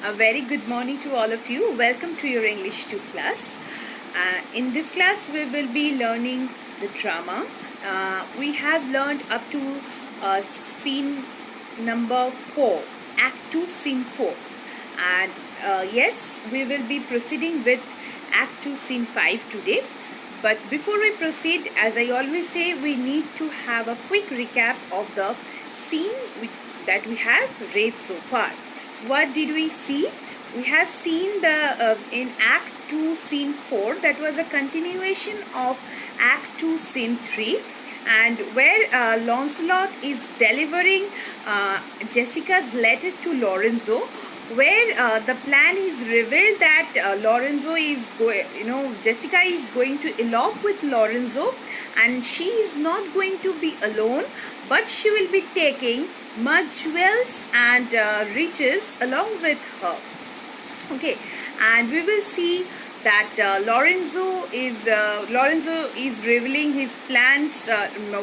A very good morning to all of you. Welcome to your English 2 class. In this class, we will be learning the drama. We have learned up to scene number 4, Act 2, Scene 4. And yes, we will be proceeding with Act 2, Scene 5 today. But before we proceed, as I always say, we need to have a quick recap of the scene that we have read so far. What did we see? We have seen the in Act 2 Scene 4, that was a continuation of Act 2 Scene 3, and where Lancelot is delivering Jessica's letter to Lorenzo, where the plan is revealed that Lorenzo is Jessica is going to elope with Lorenzo, and she is not going to be alone, but she will be taking much wealth and riches along with her. Okay, and we will see that Lorenzo is revealing his plans,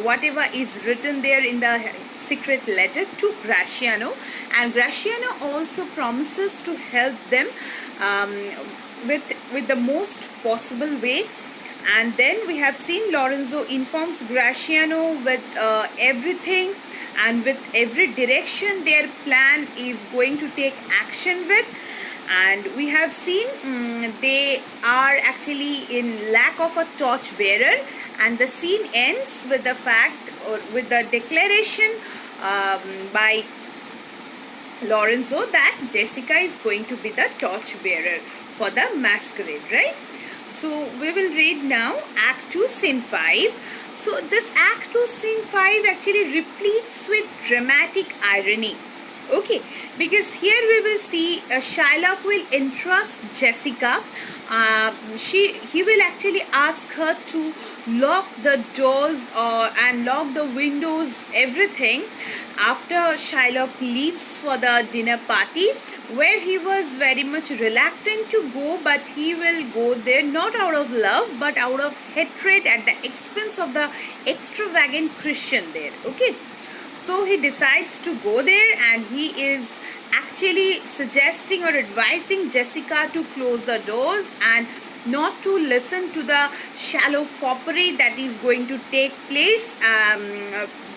whatever is written there in the secret letter to Graciano, and Graciano also promises to help them with the most possible way. And then we have seen Lorenzo informs Graciano with everything and with every direction their plan is going to take action with. And we have seen they are actually in lack of a torch bearer, and the scene ends with the fact, or with the declaration by Lorenzo that Jessica is going to be the torch bearer for the masquerade, right? So we will read now Act 2 Scene 5. So this Act 2 Scene 5 actually repletes with dramatic irony. Okay, because here we will see Shylock will entrust Jessica. He will actually ask her to lock the doors and lock the windows, everything, after Shylock leaves for the dinner party, where he was very much reluctant to go, but he will go there not out of love but out of hatred at the expense of the extravagant Christian there. Okay, so he decides to go there, and he is actually suggesting or advising Jessica to close the doors and not to listen to the shallow foppery that is going to take place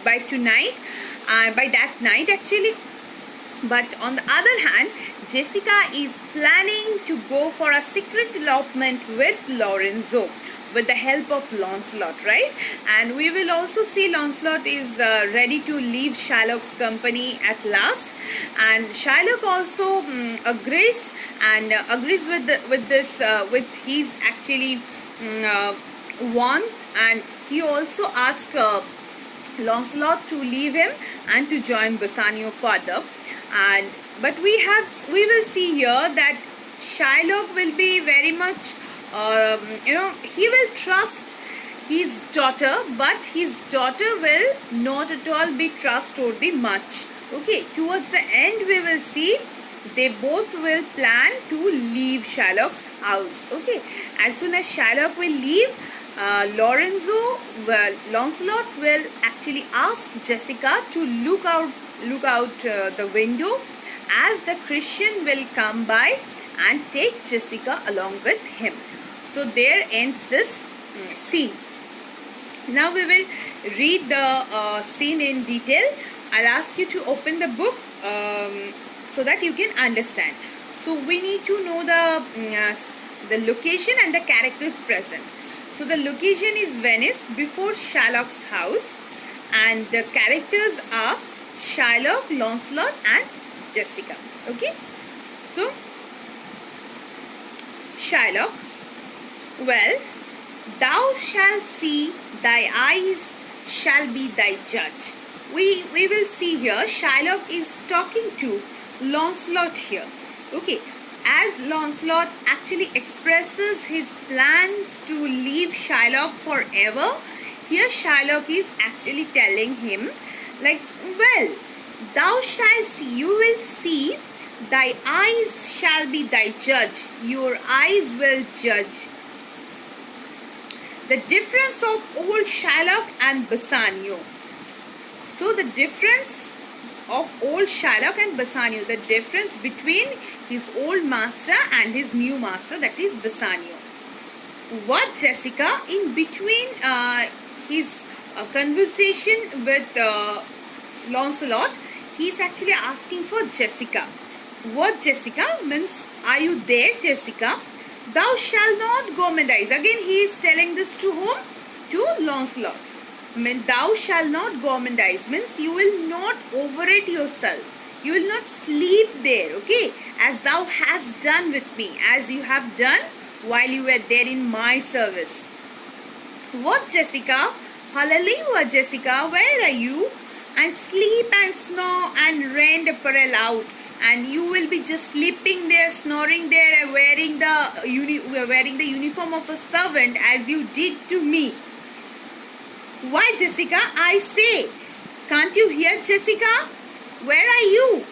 by that night actually. But on the other hand, Jessica is planning to go for a secret elopement with Lorenzo with the help of Lancelot, right? And we will also see Lancelot is ready to leave Shylock's company at last, and Shylock also agrees with his actually want, and he also asks Lancelot to leave him and to join Bassanio further. But we will see here that Shylock will be very much he will trust his daughter, but his daughter will not at all be trustworthy much. Okay, towards the end we will see they both will plan to leave Shylock's house. Okay, as soon as Shylock will leave, Lancelot will actually ask Jessica to look out the window, as the Christian will come by and take Jessica along with him. So there ends this scene. Now we will read the scene in detail. I'll ask you to open the book so that you can understand. So we need to know the location and the characters present. So the location is Venice, before Shylock's house, and the characters are Shylock, Lancelot and Jessica. Okay, so Shylock, well, thou shalt see, thy eyes shall be thy judge. We will see here Shylock is talking to Lancelot here. Okay, as Lancelot actually expresses his plans to leave Shylock forever, here Shylock is actually telling him, like, well, thou shalt see, you will see, thy eyes shall be thy judge, your eyes will judge. The difference of old Shylock and Bassanio. So the difference of old Shylock and Bassanio, the difference between his old master and his new master, that is Bassanio. What Jessica, in between his conversation with Lancelot, he is actually asking for Jessica. What Jessica means, are you there, Jessica? Thou shalt not gormandize. Again he is telling this to whom? To Lancelot. Thou shalt not gormandize means you will not overeat yourself. You will not sleep there, okay? As thou hast done with me, as you have done while you were there in my service. What Jessica? Hallelujah, Jessica, where are you? And sleep and snore and rend apparel out. And you will be just sleeping there, snoring there, and wearing the uniform of a servant as you did to me. Why, Jessica? I say, can't you hear, Jessica? Where are you?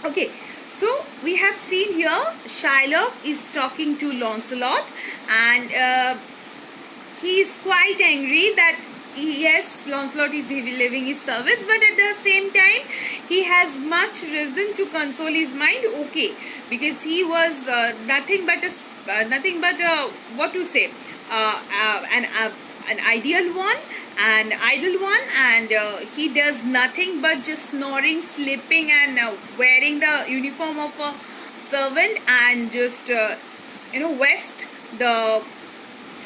Okay, so we have seen here Shylock is talking to Lancelot, and he is quite angry that yes, Lancelot is leaving his service, but at the same time he has much reason to console his mind, okay, because he was nothing but what to say, an ideal one, an idle one, and he does nothing but just snoring, sleeping, and wearing the uniform of a servant, and just waste the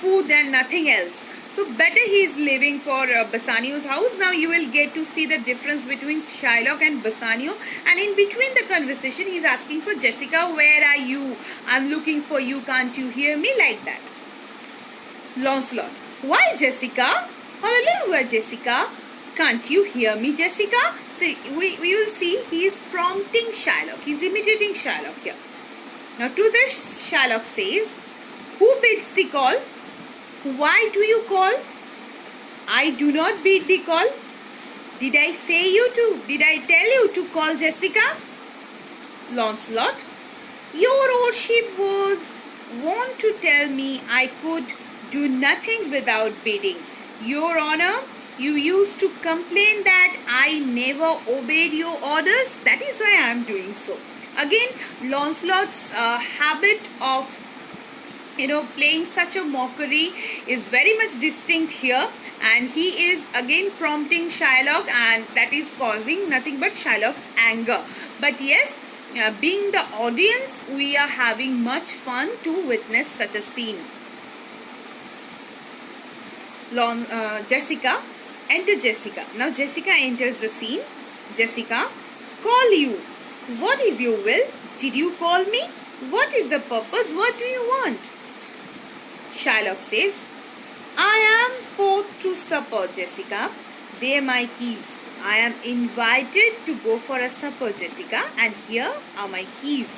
food and nothing else. So better he is living for Bassanio's house. Now you will get to see the difference between Shylock and Bassanio. And in between the conversation, he is asking for Jessica, where are you? I'm looking for you. Can't you hear me? Like that. Lancelot, why, Jessica? Hallelujah, Jessica. Can't you hear me, Jessica? See, we will see he is prompting Shylock. He is imitating Shylock here. Now to this, Shylock says, who bids the call? Why do you call? I do not bid the call. Did I say you to? Did I tell you to call Jessica? Lancelot, your worship was wont to tell me I could do nothing without bidding. Your honor, you used to complain that I never obeyed your orders. That is why I am doing so. Again, Lancelot's habit of playing such a mockery is very much distinct here, and he is again prompting Shylock, and that is causing nothing but Shylock's anger. But yes, being the audience, we are having much fun to witness such a scene. Jessica, enter Jessica. Now Jessica enters the scene. Jessica, call you. What is your will? Did you call me? What is the purpose? What do you want? Shylock says, I am forth to supper, Jessica. They are my keys. I am invited to go for a supper, Jessica, and here are my keys.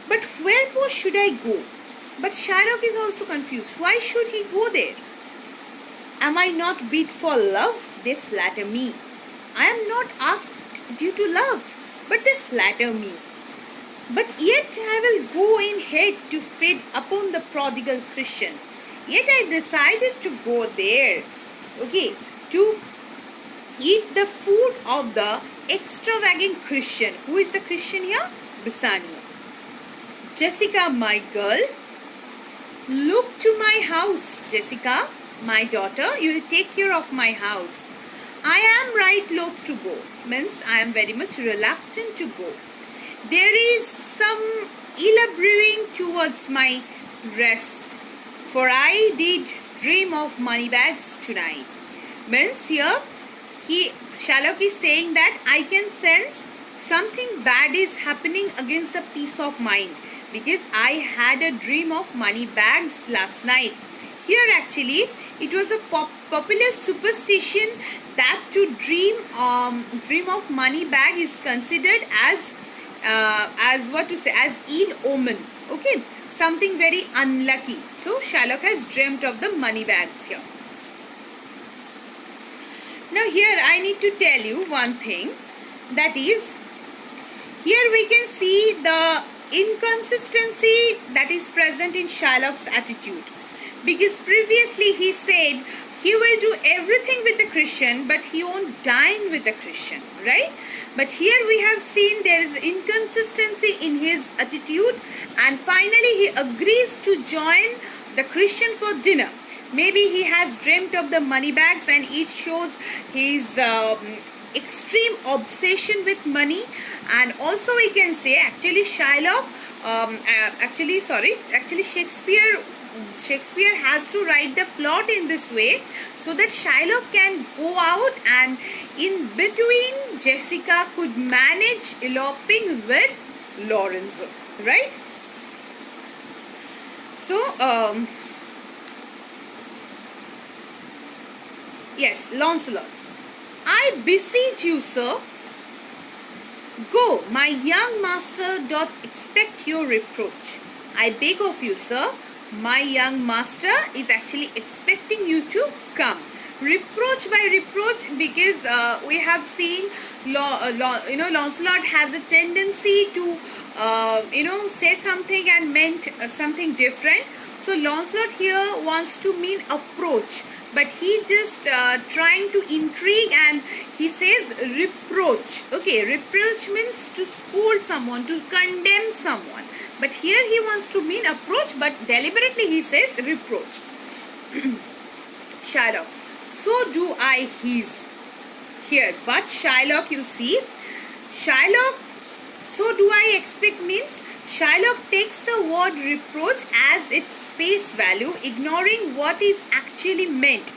But wherefore should I go? But Shylock is also confused. Why should he go there? Am I not bid for love? They flatter me. I am not asked due to love, but they flatter me. But yet I will go in hate to feed upon the prodigal Christian. Yet I decided to go there, okay, to eat the food of the extravagant Christian. Who is the Christian here? Bassanio. Jessica, my girl, look to my house. Jessica, my daughter, you will take care of my house. I am right loath to go. Means I am very much reluctant to go. There is some ill brewing towards my rest, for I did dream of money bags tonight. Means here, Shylock is saying that I can sense something bad is happening against the peace of mind, because I had a dream of money bags last night. Here actually, it was a popular superstition that to dream of money bag is considered as ill omen. Okay, something very unlucky. So Shylock has dreamt of the money bags here. Now here I need to tell you one thing, that is, here we can see the inconsistency that is present in Shylock's attitude, because previously he said, He will do everything with the Christian, but he won't dine with the Christian, right? But here we have seen there is inconsistency in his attitude, and finally he agrees to join the Christian for dinner. Maybe he has dreamt of the money bags, and it shows his extreme obsession with money. And also we can say actually Shakespeare has to write the plot in this way so that Shylock can go out, and in between Jessica could manage eloping with Lorenzo, right? So yes, Lancelot. I beseech you, sir, go, my young master doth expect your reproach. I beg of you, sir, my young master is actually expecting you to come. Reproach by reproach, because we have seen Lancelot has a tendency to say something and meant something different. So Lancelot here wants to mean approach, but he just trying to intrigue, and he says reproach. Okay, reproach means to scold someone, to condemn someone. But here he wants to mean approach, but deliberately he says reproach. Shylock. So do I his. Here, but Shylock, you see, Shylock, so do I expect means Shylock takes the word reproach as its face value, ignoring what is actually meant.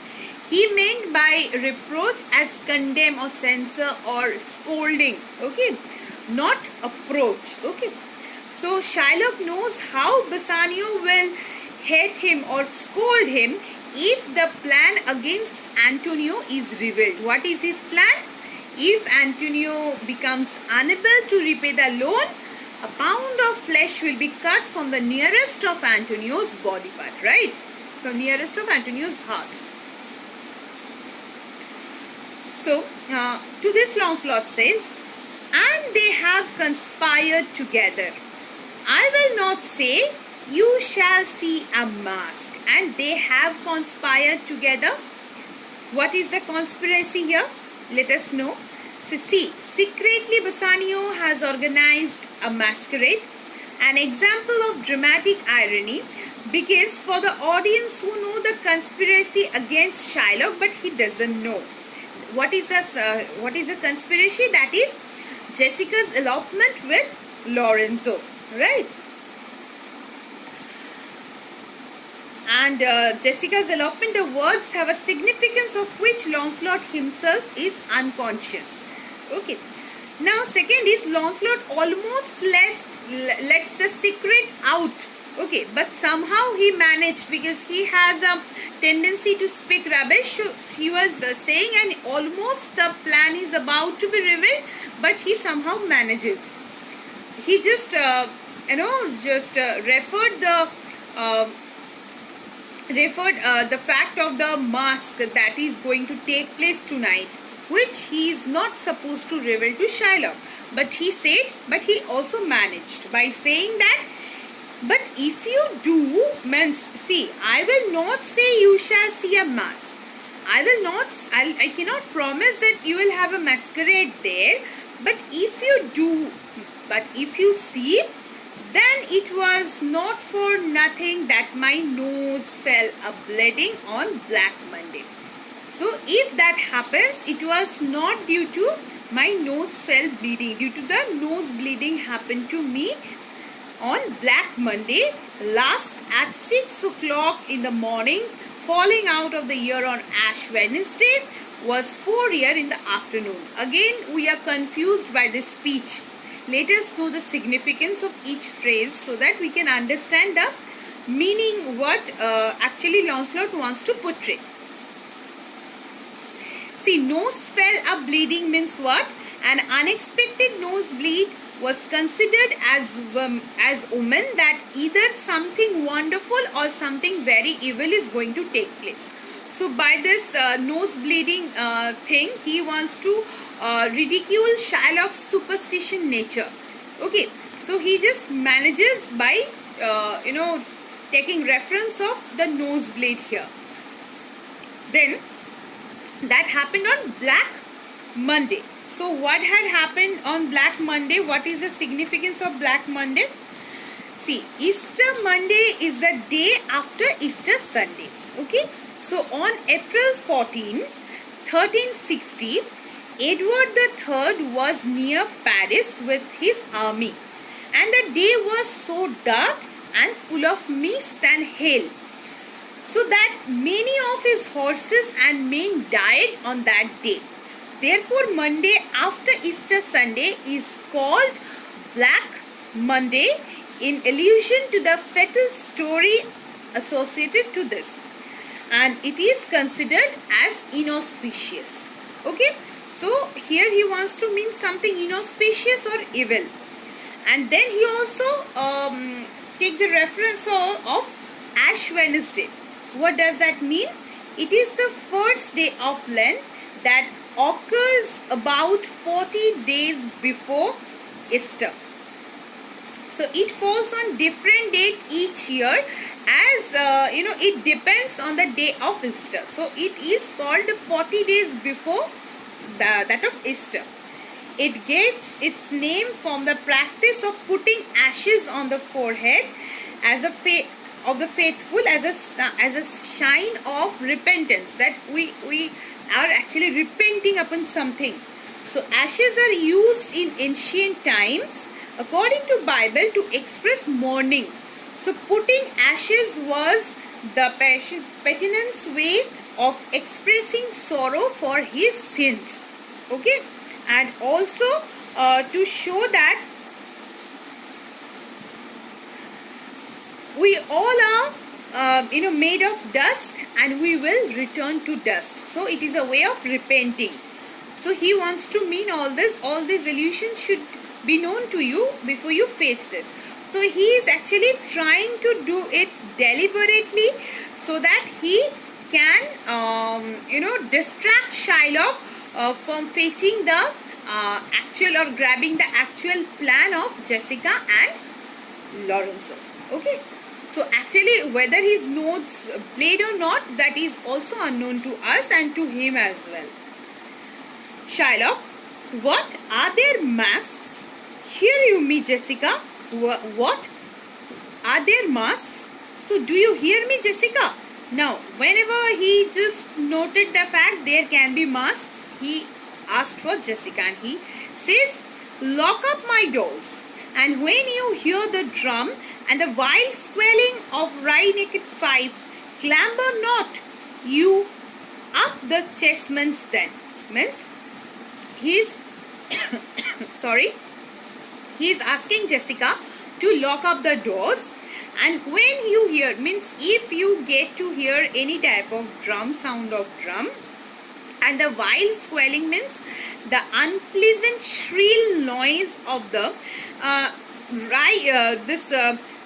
He meant by reproach as condemn or censor or scolding, okay, not approach, okay. So Shylock knows how Bassanio will hate him or scold him if the plan against Antonio is revealed. What is his plan? If Antonio becomes unable to repay the loan, a pound of flesh will be cut from the nearest of Antonio's body part, right? So nearest of Antonio's heart. So to this Lancelot says, and they have conspired together. I will not say, you shall see a mask. And they have conspired together. What is the conspiracy here? Let us know. So see, secretly Bassanio has organized a masquerade. An example of dramatic irony, because for the audience who know the conspiracy against Shylock, but he doesn't know. What is the conspiracy? That is Jessica's elopement with Lorenzo, right? And Jessica's elopement, the words have a significance of which Lancelot himself is unconscious. Okay. Now second is Lancelot almost lets the secret out. Okay, but somehow he managed, because he has a tendency to speak rubbish. He was saying, and almost the plan is about to be revealed, but he somehow manages. He just referred the fact of the mask that is going to take place tonight, which he is not supposed to reveal to Shylock. But he said, but he also managed by saying that, but if you do, means, see, I will not say you shall see a mask. I cannot promise that you will have a masquerade there, but if you do, but if you see, then it was not for nothing that my nose fell a-bleeding on Black Monday. So if that happens, it was not due to my nose fell bleeding, due to the nose bleeding happened to me on Black Monday, last at 6 o'clock in the morning, falling out of the year on Ash Wednesday, was 4 year in the afternoon. Again, we are confused by this speech. Let us know the significance of each phrase so that we can understand the meaning, what actually Lancelot wants to portray. See, nose fell a-bleeding means what? An unexpected nosebleed was considered as omen that either something wonderful or something very evil is going to take place. So by this nose bleeding thing, he wants to ridicule Shylock's superstition nature. Okay, so he just manages by taking reference of the nosebleed here. Then that happened on Black Monday. So what had happened on Black Monday? What is the significance of Black Monday? See, Easter Monday is the day after Easter Sunday. Okay. So on April 14, 1360, Edward III was near Paris with his army, and the day was so dark and full of mist and hail, so that many of his horses and men died on that day. Therefore, Monday after Easter Sunday is called Black Monday, in allusion to the fatal story associated to this, and it is considered as inauspicious. Okay, so here he wants to mean something inauspicious or evil. And then he also take the reference of Ash Wednesday. What does that mean? It is the first day of Lent that occurs about 40 days before Easter. So it falls on different date each year, as it depends on the day of Easter. So it is called 40 days before that of Easter. It gets its name from the practice of putting ashes on the forehead as a of the faithful, as a sign of repentance, that we are actually repenting upon something. So ashes are used in ancient times, according to Bible, to express mourning. So putting ashes was the penitence way of expressing sorrow for his sins. Okay, and also to show that we all are made of dust, and we will return to dust. So it is a way of repenting. So he wants to mean all these illusions should be known to you before you face this. So he is actually trying to do it deliberately, so that he can distract Shylock from fetching the actual, or grabbing the actual plan of Jessica and Lorenzo. Okay. So actually, whether his notes played or not, that is also unknown to us and to him as well. Shylock, what are their masks? Hear you me, Jessica? What are their masks? So do you hear me, Jessica? Now, whenever he just noted the fact there can be masks, he asked for Jessica, and he says, lock up my doors, and when you hear the drum and the wild squalling of wry-necked fife, clamber not you up the chessmen's then. Means he's sorry, he is asking Jessica to lock up the doors, and when you hear, means if you get to hear any type of drum, sound of drum, and the wild squalling means the unpleasant shrill noise of the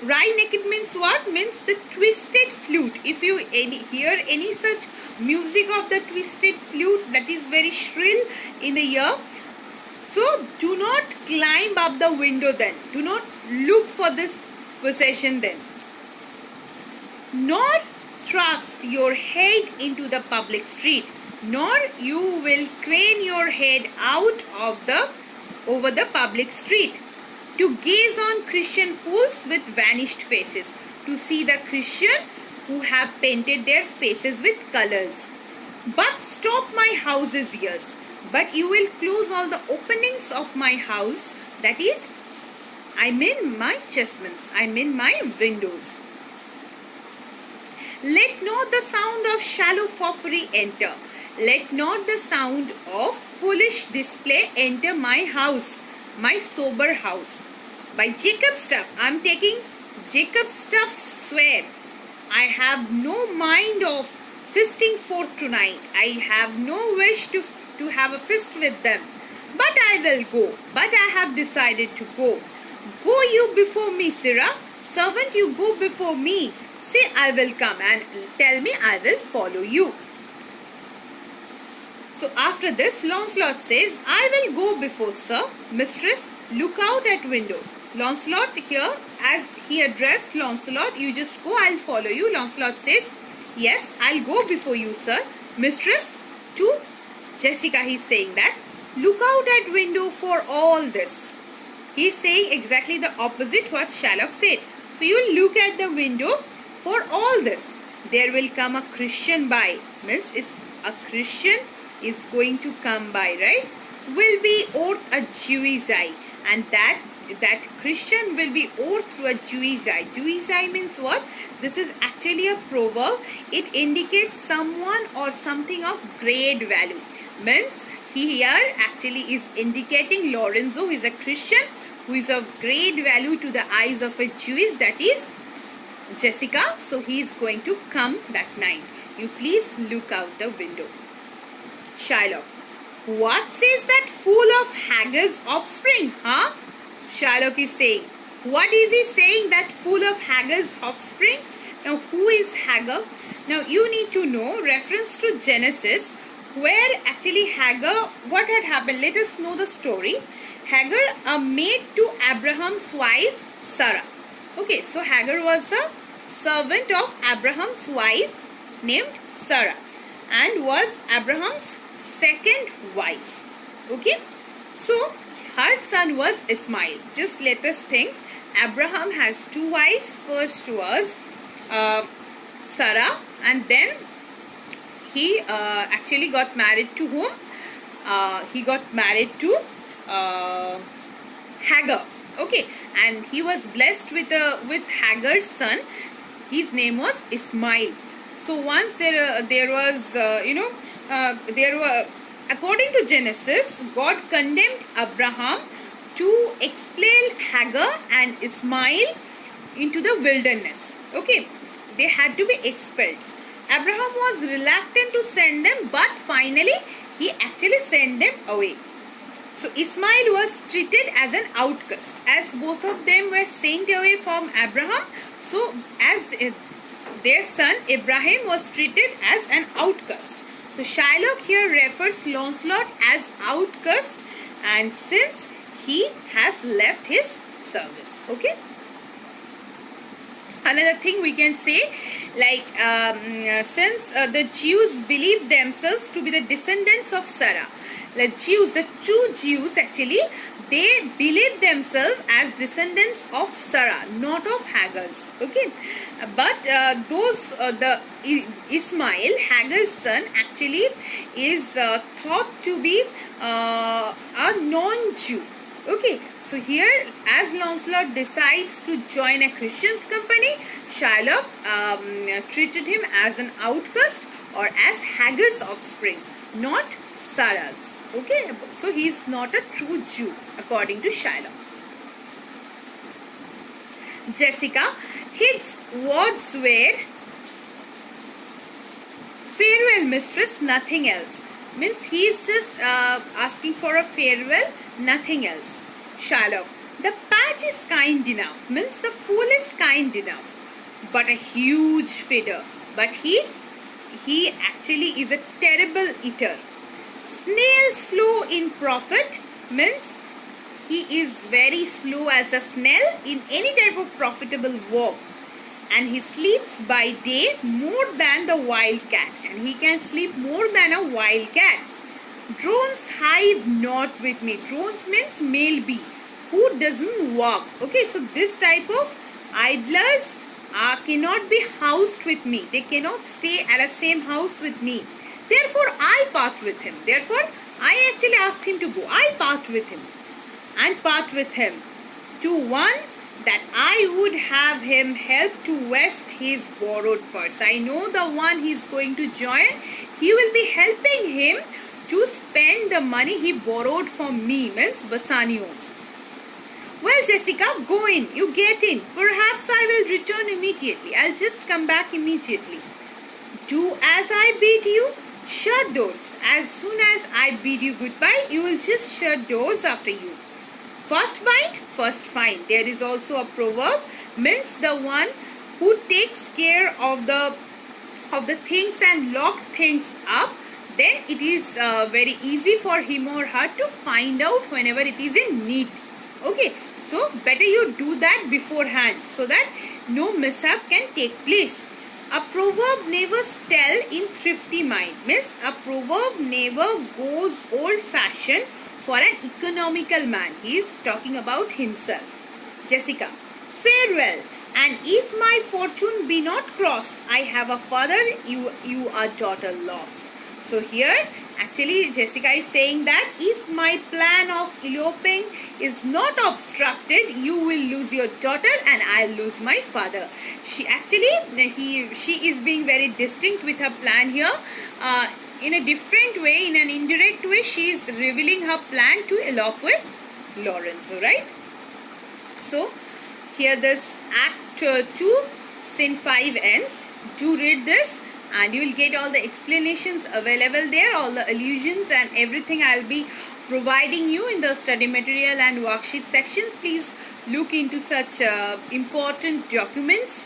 wry-necked means what? Means the twisted flute. If you hear any such music of the twisted flute that is very shrill in the ear, so do not climb up the window then. Do not look for this possession then. Nor thrust your head into the public street, nor you will crane your head out of over the public street, to gaze on Christian fools with vanished faces, to see the Christian who have painted their faces with colors. But stop my house's ears, but you will close all the openings of my house, that is, I mean my chessments, I mean my windows. Let not the sound of shallow foppery enter. Let not the sound of foolish display enter my house, my sober house. By Jacob's stuff, I am taking Jacob's stuff swear. I have no mind of feasting forth tonight. I have no wish to have a feast with them. But I will go. But I have decided to go. Go you before me, Sirrah. Servant, you go before me. Say I will come, and tell me I will follow you. So after this, Launcelot says, I will go before, sir. Mistress, look out at window. Launcelot here, as he addressed Launcelot, you just go, I'll follow you. Launcelot says, yes, I'll go before you, sir. mistress to Jessica. He's saying that, look out at window for all this. He's saying exactly the opposite what Shylock said. So you look at the window for all this. There will come a Christian by. Means a Christian is going to come by, right? Will be worth a Jewish eye. And that Christian will be worth through a Jewish eye. Jewish eye means what? This is actually a proverb. It indicates someone or something of great value. Means he here actually is indicating Lorenzo, who is a Christian, who is of great value to the eyes of a Jewish, that is Jessica. So he is going to come that night. You please look out the window. Shylock, what says that fool of Hagar's offspring? Huh? Shylock is saying, what is he saying, that fool of Hagar's offspring? Now who is Hagar? Now you need to know reference to Genesis, where actually Hagar, what had happened? Let us know the story. Hagar, a maid to Abraham's wife Sarah. Okay, so Hagar was the servant of Abraham's wife named Sarah and was Abraham's second wife. Okay, so her son was Ismail. Just let us think. Abraham has two wives. First was Sarah, and then he actually got married to whom? He got married to Hagar. Okay, and he was blessed with Hagar's son. His name was Ismail. So once there was according to Genesis, God condemned Abraham to expel Hagar and Ismail into the wilderness. Okay, they had to be expelled. Abraham was reluctant to send them, but finally he actually sent them away. So Ismail was treated as an outcast, as both of them were sent away from Abraham. So as their son Abraham was treated as an outcast. So Shylock here refers Lancelot as outcast, and since he has left his service. Okay. Another thing we can say, like since the Jews believed themselves to be the descendants of Sarah, the Jews, the true Jews actually, they believed themselves as descendants of Sarah, not of Hagar's. Okay, but the Ismail, Hagar's son, actually is thought to be a non-Jew. Okay, so here as Lancelot decides to join a Christian's company, Shylock treated him as an outcast or as Hagar's offspring, not Sarah's. Okay, so he is not a true Jew according to Shylock. Jessica, his words were, farewell mistress, nothing else. Means he is just asking for a farewell, nothing else. Shylock, the patch is kind enough. Means the fool is kind enough, but a huge feeder. But he actually is a terrible eater. Snail slow in profit, means he is very slow as a snail in any type of profitable work, and he sleeps by day more than the wild cat, and he can sleep more than a wild cat. Drones hive not with me. Drones means male bee who doesn't walk. Okay, so this type of idlers cannot be housed with me. They cannot stay at the same house with me. Therefore, I part with him. Therefore, I actually asked him to go. I part with him. And part with him to one that I would have him help to vest his borrowed purse. I know the one he is going to join. He will be helping him to spend the money he borrowed from me, means Bassanio's. Well, Jessica, go in. You get in. Perhaps I will return immediately. I'll just come back immediately. Do as I bid you. Shut doors. As soon as I bid you goodbye, you will just shut doors after you. First bite, first find. There is also a proverb, means the one who takes care of the things and lock things up, then it is very easy for him or her to find out whenever it is in need. Okay, so better you do that beforehand so that no mishap can take place. A proverb never tell in thrifty mind. Means a proverb never goes old fashioned for an economical man. He is talking about himself. Jessica, farewell. And if my fortune be not crossed, I have a father, you are daughter lost. So here actually Jessica is saying that if my plan of eloping is not obstructed, you will lose your daughter and I'll lose my father. She is being very distinct with her plan here. In a different way, in an indirect way, she is revealing her plan to elope with Lorenzo, right? So here this Act 2, Scene 5 ends. Do read this and you will get all the explanations available there, all the allusions and everything I'll be providing you in the study material and worksheet section. Please look into such important documents,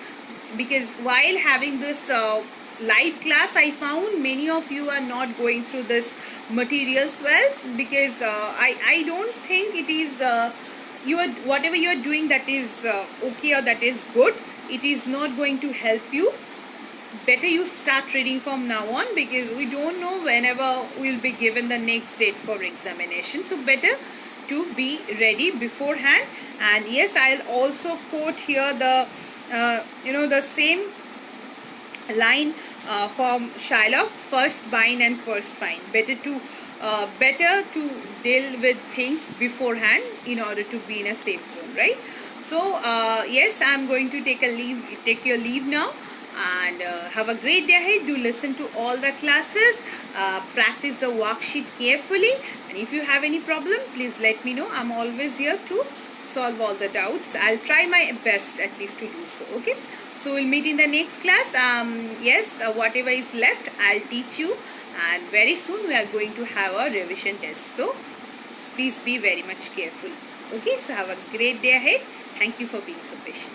because while having this live class, I found many of you are not going through this materials well, because I don't think it is whatever you are doing that is okay or that is good. It is not going to help you. Better you start reading from now on, because we don't know whenever we'll be given the next date for examination. So better to be ready beforehand. And yes, I'll also quote here the the same line from Shylock: first bind and first find. Better to deal with things beforehand in order to be in a safe zone, right? So yes, I'm going to take your leave now, and have a great day ahead. Do listen to all the classes, practice the worksheet carefully, and if you have any problem, please let me know. I'm always here to solve all the doubts. I'll try my best at least to do so. Okay, so we'll meet in the next class. Yes, whatever is left I'll teach you, and very soon we are going to have a revision test, so please be very much careful. Okay, so have a great day ahead. Thank you for being so patient.